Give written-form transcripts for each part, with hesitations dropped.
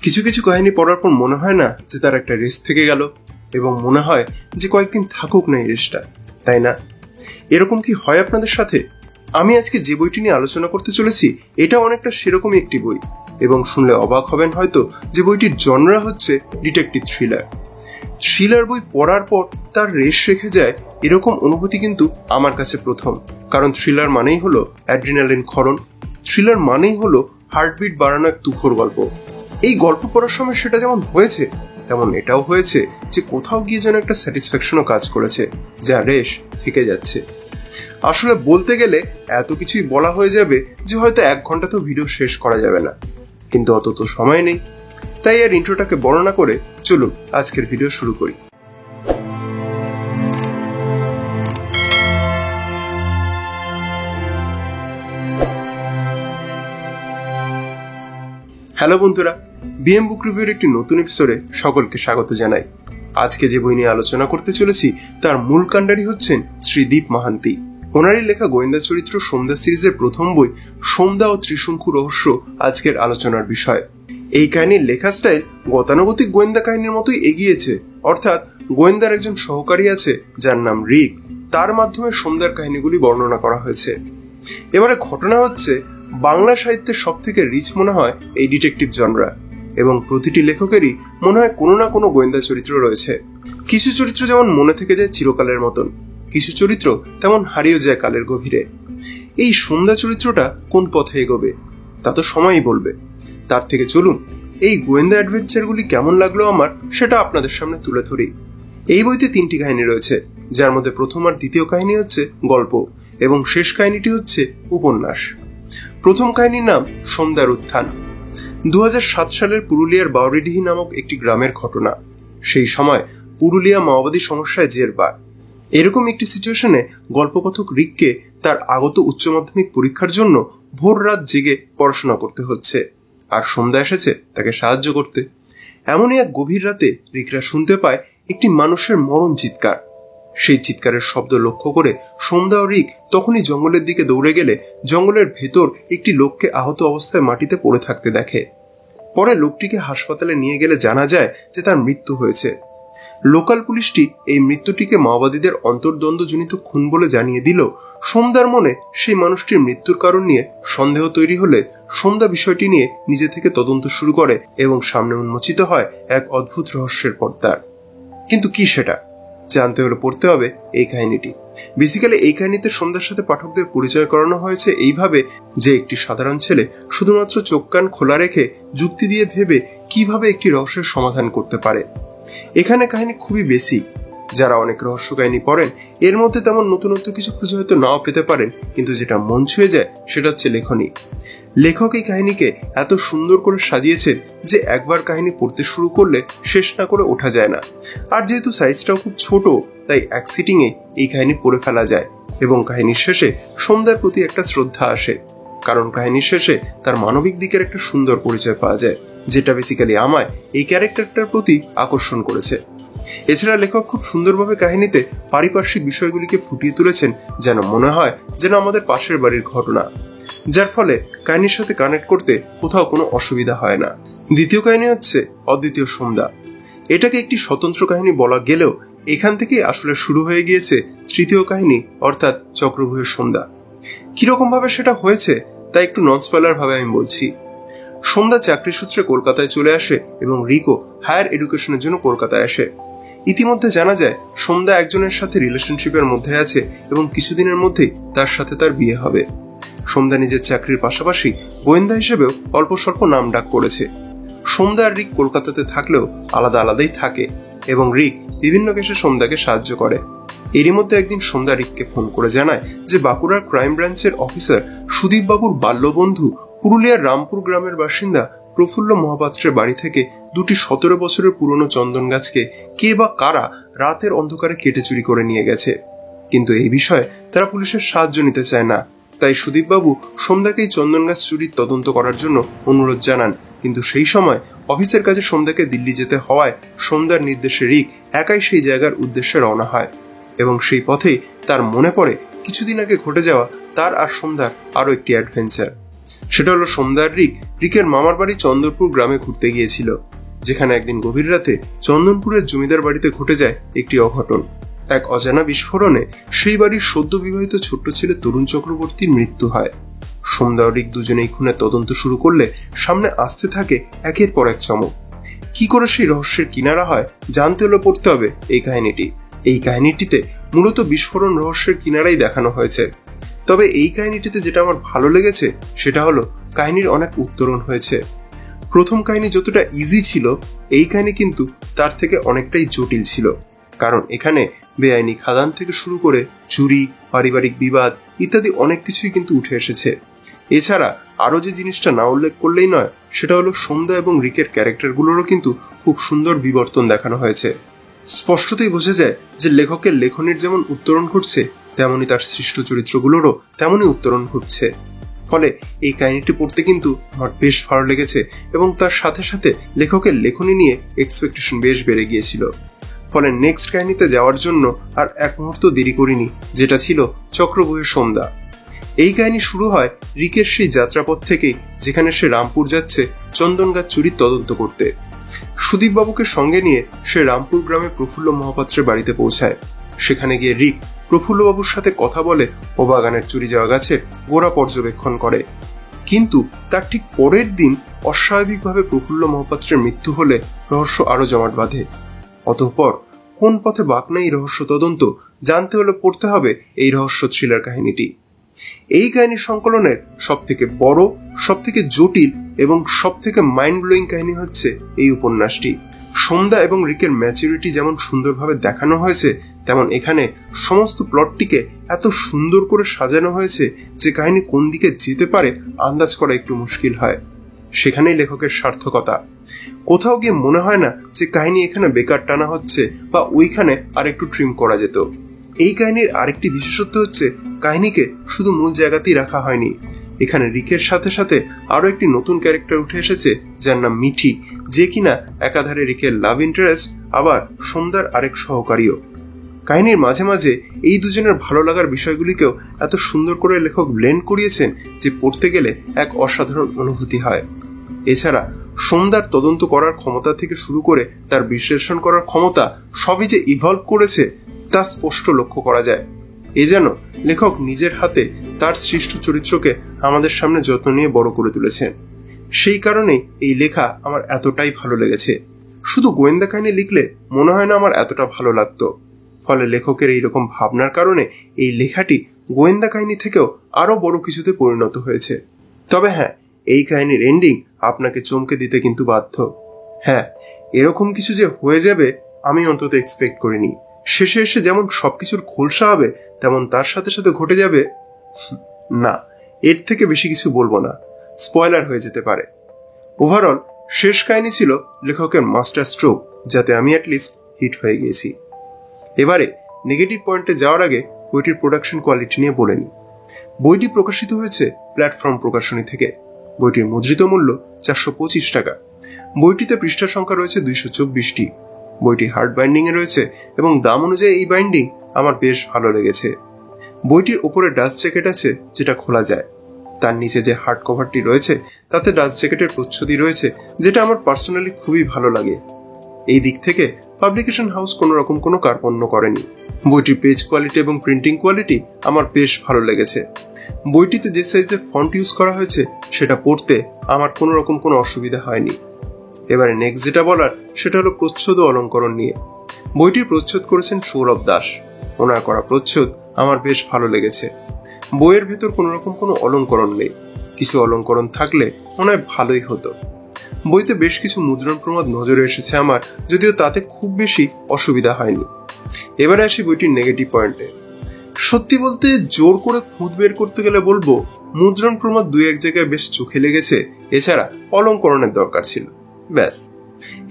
কিছু কিছু কাহিনী পড়ার পর মনে হয় না যে তার একটা রেস থেকে গেল, এবং মনে হয় যে কয়েকদিন থাকুক না এই রেসটা, তাই না? এরকম কি হয় আপনাদের সাথে? আমি আজকে যে বইটি নিয়ে আলোচনা করতে চলেছি এটা অনেকটা সেরকমই একটি বই, এবং শুনলে অবাক হবেন হয়তো যে বইটির জনরা হচ্ছে ডিটেকটিভ থ্রিলার। থ্রিলার বই পড়ার পর তার রেস রেখে যায় এরকম অনুভূতি কিন্তু আমার কাছে প্রথম। কারণ থ্রিলার মানেই হলো অ্যাড্রিনালিন ক্ষরণ, থ্রিলার মানেই হলো হার্টবিট বাড়ানো এক তুখোড় গল্প। এই গল্প পড়ার সময় সেটা যেমন হয়েছে, তেমন এটাও হয়েছে যে কোথাও গিয়ে যেন একটা স্যাটিসফ্যাকশনও কাজ করেছে, যা রেশ থেকে যাচ্ছে। আসলে বলতে গেলে এত কিছুই বলা হয়ে যাবে যে হয়তো 1 ঘন্টা তো ভিডিও শেষ করা যাবে না, কিন্তু অত তো সময় নেই। তাই আর ইন্ট্রোটাকে বর্ণনা করে চলুন আজকের ভিডিও শুরু করি। হ্যালো বন্ধুরা, বিএম বুক রিভিউর একটি নতুন এপিসোডে সকলকে স্বাগত জানাই। আজকে যে বই নিয়ে আলোচনা করতে চলেছি তার মূল কাণ্ডারি হচ্ছেন শ্রীদীপ মাহান্তি। ওনারই লেখা গোয়েন্দা চরিত্র সোমদা সিরিজের প্রথম বই সোমদা ও ত্রিশঙ্কু রহস্য আজকের আলোচনার বিষয়। এই কাহিনীর লেখা স্টাইল গতানুগতিক গোয়েন্দা কাহিনীর মতোই এগিয়েছে, অর্থাৎ গোয়েন্দার একজন সহকারী আছে যার নাম রিক, তার মাধ্যমে সোমদার কাহিনীগুলি বর্ণনা করা হয়েছে। এবারে ঘটনা হচ্ছে, বাংলা সাহিত্যের সব থেকে রিচ মনে হয় এই ডিটেকটিভ জনরা, এবং প্রতিটি লেখকেরই মনে হয় কোনো না কোনো গোয়েন্দা চরিত্র রয়েছে। কিছু চরিত্র যেমন মনে থেকে যায় চিরকালের মতন, কিছু চরিত্র তেমন হারিয়ে যায় কালের গভীরে। এই সোমদা চরিত্রটা কোন পথে এগোবে তা তো সময়ই বলবে। তার থেকে চলুন এই গোয়েন্দা অ্যাডভেঞ্চারগুলি কেমন লাগলো আমার সেটা আপনাদের সামনে তুলে ধরি। এই বইতে 3টি কাহিনী রয়েছে, যার মধ্যে প্রথম আর দ্বিতীয় কাহিনী হচ্ছে গল্প, এবং শেষ কাহিনীটি হচ্ছে উপন্যাস। প্রথম কাহিনীর নাম সোমদার উত্থান। 2007 সালের পুরুলিয়ার বাউরিডিহি নামক একটি গ্রামের ঘটনা। সেই সময় পুরুলিয়া মাওবাদী সমস্যায় জেরবার। এরকম একটি সিচুয়েশনে গল্পকথক রিককে তার আগত উচ্চ মাধ্যমিক পরীক্ষার জন্য ভোর রাত জেগে পড়াশোনা করতে হচ্ছে, আর সোমদা এসেছে তাকে সাহায্য করতে। এমনই এক গভীর রাতে রিকরা শুনতে পায় একটি মানুষের মরণ চিৎকার। সেই চিৎকারের শব্দ লক্ষ্য করে সোমদা ও রিক তখনই জঙ্গলের দিকে দৌড়ে গেলে জঙ্গলের ভেতর একটি লোককে আহত অবস্থায় মাটিতে পড়ে থাকতে দেখে। পরে লোকটিকে হাসপাতালে নিয়ে গেলে জানা যায় যে তার মৃত্যু হয়েছে। লোকাল পুলিশটি এই মৃত্যুটিকে মাওবাদীদের অন্তর্দ্বন্দ্বজনিত খুন বলে জানিয়ে দিল। সোমদার মনে সেই মানুষটির মৃত্যুর কারণ নিয়ে সন্দেহ তৈরি হলে সোমদা বিষয়টি নিয়ে নিজে থেকে তদন্ত শুরু করে, এবং সামনে উন্মোচিত হয় এক অদ্ভুত রহস্যের পর্দা। কিন্তু কি সেটা জানতে হলে পড়তে হবে এই কাহিনীটি। বেসিক্যালি এই কাহিনীতে সোমদার সাথে পাঠকদের পরিচয় করানো হয়েছে এইভাবে যে একটি সাধারণ ছেলে শুধুমাত্র চোখ কান খোলা রেখে যুক্তি দিয়ে ভেবে কিভাবে একটি রহস্যের সমাধান করতে পারে। এখানে কাহিনী খুবই বেসিক। যারা অনেক রহস্য কাহিনী পড়েন এর মধ্যে তেমন নতুনত্ব কিছু খুঁজে হয়তো নাও পেতে পারেন, কিন্তু যেটা মন ছুঁয়ে যায় সেটা হচ্ছে লেখনী। লেখক এই কাহিনীকে এত সুন্দর করে সাজিয়েছেন যে একবার কাহিনী পড়তে শুরু করলে শেষ না করে ওঠা যায় না। আর যেহেতু সাইজটাও খুব ছোট, তাই এক সিটিংয়ে এই কাহিনী পড়ে ফেলা যায়, এবং কাহিনীর শেষে সোমদার প্রতি একটা শ্রদ্ধা আসে। কারণ কাহিনীর শেষে তার মানবিক দিকের একটা সুন্দর পরিচয় পাওয়া যায়, যেটা বেসিক্যালি আমায় এই ক্যারেক্টারটার প্রতি আকর্ষণ করেছে। এছাড়া লেখক খুব সুন্দরভাবে কাহিনীতে পারিপার্শ্বিক বিষয়গুলিকে ফুটিয়ে তুলেছেন, যেন মনে হয় যেন আমাদের পাশের বাড়ির ঘটনা, যার ফলে কাহিনীর সাথে কানেক্ট করতে কোথাও কোনো অসুবিধা হয় না। দ্বিতীয় কাহিনী হচ্ছে অদ্বিতীয় সোমদা। এটাকে একটি স্বতন্ত্র কাহিনী বলা গেলেও এখান থেকেই আসলে শুরু হয়ে গিয়েছে তৃতীয় কাহিনী, অর্থাৎ চক্রভূয়ের সোমদা। কিরকম ভাবে সেটা হয়েছে তা একটু নন স্পয়লার ভাবে আমি বলছি। সোমদা চাকরি সূত্রে কলকাতায় চলে আসে, এবং রিকো হায়ার এডুকেশনের জন্য কলকাতায় আসে। ইতিমধ্যে জানা যায় সোমদা একজনের সাথে রিলেশনশিপের মধ্যে আছে, এবং কিছুদিনের মধ্যেই তার সাথে তার বিয়ে হবে। সোমদা নিজের চাকরির পাশাপাশি গোয়েন্দা হিসেবেও অল্প স্বল্প নাম ডাক করেছে। সোমদা আর রিক কলকাতাতে থাকলেও আলাদা আলাদাই থাকে, এবং রিক বিভিন্ন কেসে সোমদাকে সাহায্য করে। এরই মধ্যে একদিন সোমদা রিককে ফোন করে জানায় যে বাঁকুড়ার ক্রাইম ব্রাঞ্চের অফিসার সুদীপ বাবুর বাল্যবন্ধু পুরুলিয়ার রামপুর গ্রামের বাসিন্দা প্রফুল্ল মহাপাত্রের বাড়ি থেকে 2টি 17 বছরের পুরনো চন্দন গাছকে কে বা কারা রাতের অন্ধকারে কেটে চুরি করে নিয়ে গেছে। কিন্তু এই বিষয়ে তারা পুলিশের সাহায্য নিতে চায় না, তাই সুদীপবাবু সোমদাকে এই চন্দন গাছ চুরির তদন্ত করার জন্য অনুরোধ জানান। কিন্তু সেই সময় অফিসের কাজে সোমদাকে দিল্লি যেতে হওয়ায় সোমদার নির্দেশে রিক একাই সেই জায়গার উদ্দেশ্যে রওনা হয়, এবং সেই পথেই তার মনে পড়ে কিছুদিন আগে ঘটে যাওয়া তার আর সোমদার আরো একটি অ্যাডভেঞ্চার। সেটা হলো সন্ধ্যা আর রিকের মামার বাড়ি চন্দনপুর গ্রামে ঘুরতে গিয়েছিল, যেখানে একদিন গভীর রাতে চন্দনপুরের জমিদার বাড়িতে ঘটে যায় একটি অঘটন। এক অজানা বিস্ফোরণে সেই বাড়ির সদ্য বিবাহিত ছোট্ট ছেলে তরুণ চক্রবর্তীর মৃত্যু হয়। সন্ধ্যা ও রিক দুজনেই খুনের তদন্ত শুরু করলে সামনে আসতে থাকে একের পর এক চমক। কি করে সেই রহস্যের কিনারা হয় জানতে হলে পড়তে হবে এই কাহিনীটি। এই কাহিনীটিতে মূলত বিস্ফোরণ রহস্যের কিনারাই দেখানো হয়েছে। তবে এই কাহিনীটিতে যেটা আমার ভালো লেগেছে সেটা হলো কাহিনীর অনেক উত্তরণ হয়েছে। প্রথম কাহিনী যতটা ইজি ছিল, এই কাহিনী কিন্তু তার থেকে অনেকটাই জটিল ছিল, কারণ এখানে বেআইনি খাদান থেকে শুরু করে চুরি, পারিবারিক বিবাদ ইত্যাদি অনেক কিছুই কিন্তু উঠে এসেছে। এছাড়া আরো যে জিনিসটা না উল্লেখ করলেই নয়, সেটা হলো সন্ধ্যা এবং রিকের ক্যারেক্টারগুলোরও কিন্তু খুব সুন্দর বিবর্তন দেখানো হয়েছে। স্পষ্টতই বোঝা যায় যে লেখকের লেখনীর যেমন উত্তরণ ঘটছে, তেমনি তার সৃষ্ট চরিত্রগুলোরও তেমনই উত্তরণ ঘটছে। ফলে এই কাহিনীটি পড়তে কিন্তু আমার বেশ ভালো লেগেছে, এবং তার সাথে সাথে লেখকের লেখনী নিয়ে এক্সপেকটেশন বেশ বেড়ে গিয়েছিল। ফলে নেক্সট কাহিনীতে যাওয়ার জন্য আর এক মুহূর্ত দেরি করিনি, যেটা ছিল চক্রবুহের সন্ধ্যা। এই কাহিনী শুরু হয় রিকের সেই যাত্রাপথ থেকেই, যেখানে সে রামপুর যাচ্ছে চন্দন গাছ চুরির তদন্ত করতে। সুদীপ বাবুকে সঙ্গে নিয়ে সে রামপুর গ্রামে প্রফুল্ল মহাপাত্রের বাড়িতে পৌঁছায়। সেখানে গিয়ে রিক প্রফুল্ল বাবুর সাথে কথা বলে ও বাগানের চুরি যাওয়া গাছের গোড়া পর্যবেক্ষণ করে। কিন্তু তার ঠিক পরের দিন অস্বাভাবিকভাবে প্রফুল্ল মহাপাত্রের মৃত্যু হলে রহস্য আরো জমাট বাঁধে। অতঃপর কোন পথে বাঁক নেই রহস্য তদন্ত জানতে হলে পড়তে হবে এই রহস্য থ্রিলার কাহিনীটি। এই কাহিনীর সংকলনের সব থেকে বড়, সব থেকে জটিল এবং সব থেকে মাইন্ড ব্লোয়িং কাহিনী হচ্ছে এই উপন্যাসটি। সন্ধ্যা এবং রিকের ম্যাচুরিটি যেমন সুন্দরভাবে দেখানো হয়েছে, তেমন এখানে সমস্ত প্লটটিকে এত সুন্দর করে সাজানো হয়েছে যে কাহিনী কোন দিকে যেতে পারে আন্দাজ করা একটু মুশকিল হয়। সেখানেই লেখকের সার্থকতা। কোথাও গিয়ে মনে হয় না যে কাহিনী এখানে বেকার টানা হচ্ছে বা ওইখানে আর একটু ট্রিম করা যেত। এই কাহিনীর আরেকটি বিশেষত্ব হচ্ছে কাহিনীকে শুধু মূল জায়গাতেই রাখা হয়নি। এখানে রিকের সাথে সাথে আরো একটি নতুন ক্যারেক্টার উঠে এসেছে, যার নাম মিঠি, যে কিনা একাধারে রিকের লাভ ইন্টারেস্ট, আবার সন্ধ্যার আরেক সহকারীও। কাহিনীর মাঝে মাঝে এই দুজনের ভালো লাগার বিষয়গুলিকেও এত সুন্দর করে লেখক ব্লেন্ড করিয়েছেন যে পড়তে গেলে এক অসাধারণ অনুভূতি হয়। এছাড়া সন্ধ্যার তদন্ত করার ক্ষমতা থেকে শুরু করে তার বিশ্লেষণ করার ক্ষমতা সবই যে ইভলভ করেছে তা স্পষ্ট লক্ষ্য করা যায়। এ যেন লেখক নিজের হাতে তার সৃষ্ট চরিত্রকে আমাদের সামনে যত্ন নিয়ে বড় করে তুলেছেন। সেই কারণেই এই লেখা আমার এতটাই ভালো লেগেছে। শুধু গোয়েন্দা কাহিনী লিখলে মনে হয় না আমার এতটা ভালো লাগতো। ফলে লেখকের এইরকম ভাবনার কারণে এই লেখাটি গোয়েন্দা কাহিনী থেকেও আরো বড় কিছুতে পরিণত হয়েছে। তবে হ্যাঁ, এই কাহিনীর এন্ডিং আপনাকে চমকে দিতে কিন্তু বাধ্য। হ্যাঁ, এরকম কিছু যে হয়ে যাবে আমি অন্তত এক্সপেক্ট করিনি। শেষে এসে যেমন সবকিছুর খোলসা হবে, তেমন তার সাথে সাথে ঘটে যাবে, না, এর থেকে বেশি কিছু বলবো না, স্পয়লার হয়ে যেতে পারে। ওভারঅল শেষ কাহিনী ছিল লেখকের মাস্টার স্ট্রোক, যাতে আমি অ্যাটলিস্ট হিট হয়ে গিয়েছি। এবারে নেগেটিভ পয়েন্টে যাওয়ার আগে বইটির প্রোডাকশন কোয়ালিটি নিয়ে বলে নিই। বইটি প্রকাশিত হয়েছে প্ল্যাটফর্ম প্রকাশনী থেকে। বইটির মুদ্রিত মূল্য 425 টাকা। বইটিতে পৃষ্ঠার সংখ্যা রয়েছে 224টি। বইটি হার্ড বাইন্ডিং এ রয়েছে এবং দাম অনুযায়ী এই বাইন্ডিং আমার বেশ ভালো লেগেছে। বইটির উপরে ডাস্ট জ্যাকেট আছে, যেটা খোলা যায়। তার নিচে যে হার্ড কভারটি রয়েছে তাতে ডাস্ট জ্যাকেটের প্রচ্ছদই রয়েছে, যেটা আমার পার্সোনালি খুবই ভালো লাগে। এই দিক থেকে পাবলিকেশন হাউস কোনো রকম কোনো কার্পণ্য করেনি। বইটির পেজ কোয়ালিটি এবং প্রিন্টিং কোয়ালিটি আমার বেশ ভালো লেগেছে। বইটিতে যে সাইজের ফন্ট ইউজ করা হয়েছে সেটা পড়তে আমার কোনো রকম কোনো অসুবিধা হয়নি। এবারে নেক্সট যেটা বলার সেটা হলো প্রচ্ছদ ও অলঙ্করণ নিয়ে। বইটির প্রচ্ছদ করেছেন সৌরভ দাস। ওনার করা প্রচ্ছদ আমার বেশ ভালো লেগেছে। বইয়ের ভেতর কোনো রকম কোনো অলঙ্করণ নেই। কিছু অলঙ্করণ থাকলে মনে হয় ভালোই হতো। বইতে বেশ কিছু মুদ্রণ প্রমাদ নজরে এসেছে আমার, যদিও তাতে খুব বেশি অসুবিধা হয়নি। এবারে আসি বইটির নেগেটিভ পয়েন্টে। সত্যি বলতে জোর করে খুঁত বের করতে গেলে বলবো মুদ্রণ প্রমাদ দুই এক জায়গায় বেশ চোখে লেগেছে। এছাড়া অলঙ্করণের দরকার ছিল, ব্যাস।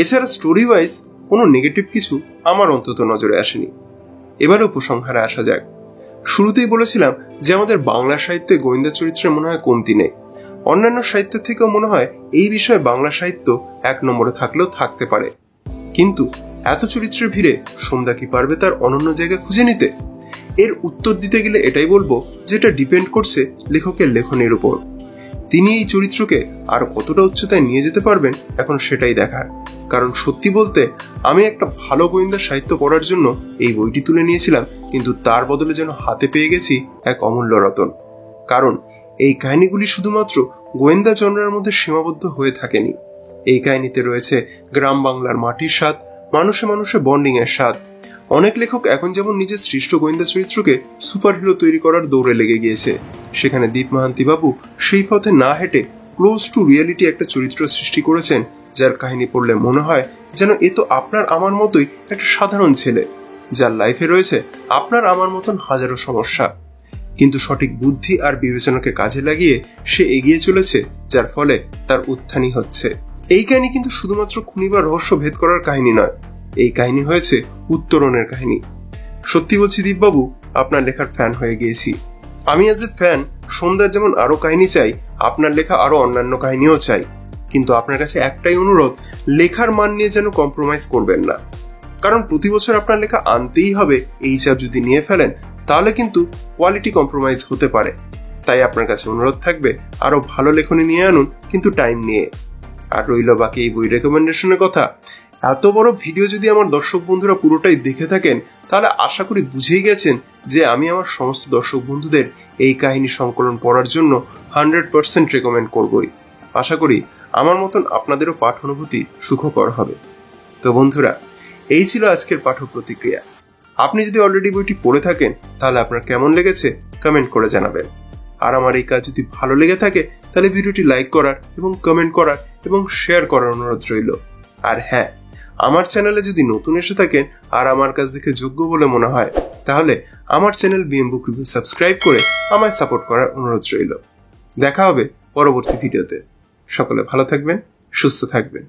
এছাড়া স্টোরি ওয়াইজ কোনো নেগেটিভ কিছু আমার অন্তত নজরে আসেনি। এবারে উপসংহারে আসা যাক। শুরুতেই বলেছিলাম যে আমাদের বাংলা সাহিত্যে গোয়েন্দা চরিত্রের মনে হয় কমতি নেই। অন্যান্য সাহিত্যের থেকেও মনে হয় এই বিষয়ে বাংলা সাহিত্য 1 নম্বরে থাকলেও থাকতে পারে। কিন্তু এত চরিত্রের ভিড়ে সন্ধ্যা কি পারবে তার অনন্য জায়গা খুঁজে নিতে? এর উত্তর দিতে গেলে এটাই বলবো, যেটা ডিপেন্ড করছে লেখকের লেখনের উপর। তিনি এই চরিত্রকে আরো কতটা উচ্চতায় নিয়ে যেতে পারবেন এখন সেটাই দেখার। কারণ সত্যি বলতে আমি একটা ভালো গোয়েন্দা সাহিত্য পড়ার জন্য এই বইটি তুলে নিয়েছিলাম, কিন্তু তার বদলে যেন হাতে পেয়ে গেছি এক অমূল্য রতন। কারণ এই কাহিনীগুলি শুধুমাত্র গোয়েন্দা জনরার মধ্যে সীমাবদ্ধ হয়ে থাকেনি। এই কাহিনীতে রয়েছে গ্রাম বাংলার মাটির স্বাদ, মানুষে মানুষে বন্ডিং এর স্বাদ। অনেক লেখক এখন যেমন নিজের সৃষ্ট গোয়েন্দা চরিত্রকে সুপারহিরো তৈরি করার দৌড়ে লেগে গিয়েছে, সেখানে দীপ মাহান্তি বাবু সেই পথে না হেঁটে ক্লোজ টু রিয়েলিটি একটা চরিত্র সৃষ্টি করেছেন, যার কাহিনী পড়লে মনে হয় যেন এ তো আপনার আমার মতোই একটা সাধারণ ছেলে, যার লাইফে রয়েছে আপনার আমার মতন হাজারো সমস্যা, কিন্তু সঠিক বুদ্ধি আর বিবেচনাকে কাজে লাগিয়ে সে এগিয়ে চলেছে, যার ফলে তার উত্থানই হচ্ছে। এই কাহিনী কিন্তু শুধুমাত্র খুনি বা রহস্য ভেদ করার কাহিনী নয়, এই কাহিনী হয়েছে উত্তরণের কাহিনী। সত্যি বলছি দীপবাবু, আপনার লেখার ফ্যান হয়ে গিয়েছি আমি। অ্যাজ এ ফ্যান সন্ধ্যার যেমন আরো কাহিনী চাই, আপনার লেখা আরো অন্যান্য কাহিনীও চাই, কিন্তু আপনার কাছে একটাই অনুরোধ, লেখার মান নিয়ে যেন কম্প্রোমাইজ করবেন না। কারণ প্রতি বছর আপনার লেখা আনতেই হবে এই চাপ যদি নিয়ে ফেলেন, তাহলে কিন্তু কোয়ালিটি কম্প্রোমাইজ হতে পারে। তাই আপনার কাছে অনুরোধ থাকবে, আরো ভালো লেখনী নিয়ে আনুন, কিন্তু টাইম নিয়ে। আর রইল বাকি এই বই রেকমেন্ডেশনের কথা। এত বড় ভিডিও যদি আমার দর্শক বন্ধুরা পুরোটাই দেখে থাকেন, তাহলে আশা করি বুঝেই গেছেন যে আমি আমার সমস্ত দর্শক বন্ধুদের এই কাহিনী সংকলন পড়ার জন্য 100% রেকমেন্ড করবই। আশা করি আমার মতন আপনাদেরও পাঠ অনুভূতি সুখকর হবে। তো বন্ধুরা, এই ছিল আজকের পাঠক প্রতিক্রিয়া। আপনি যদি অলরেডি বইটি পড়ে থাকেন, তাহলে আপনার কেমন লেগেছে কমেন্ট করে জানাবেন। আর আমার এই কাজ যদি ভালো লেগে থাকে, তাহলে ভিডিওটি লাইক করার এবং কমেন্ট করার এবং শেয়ার করার অনুরোধ রইল। আর হ্যাঁ, আমার চ্যানেলে যদি নতুন এসে থাকেন আর আমার কাজ দেখে যোগ্য বলে মনে হয়, তাহলে আমার চ্যানেল বিএম বুক রিভিউ সাবস্ক্রাইব করে আমায় সাপোর্ট করার অনুরোধ রইল। দেখা হবে পরবর্তী ভিডিওতে। সকলে ভালো থাকবেন, সুস্থ থাকবেন।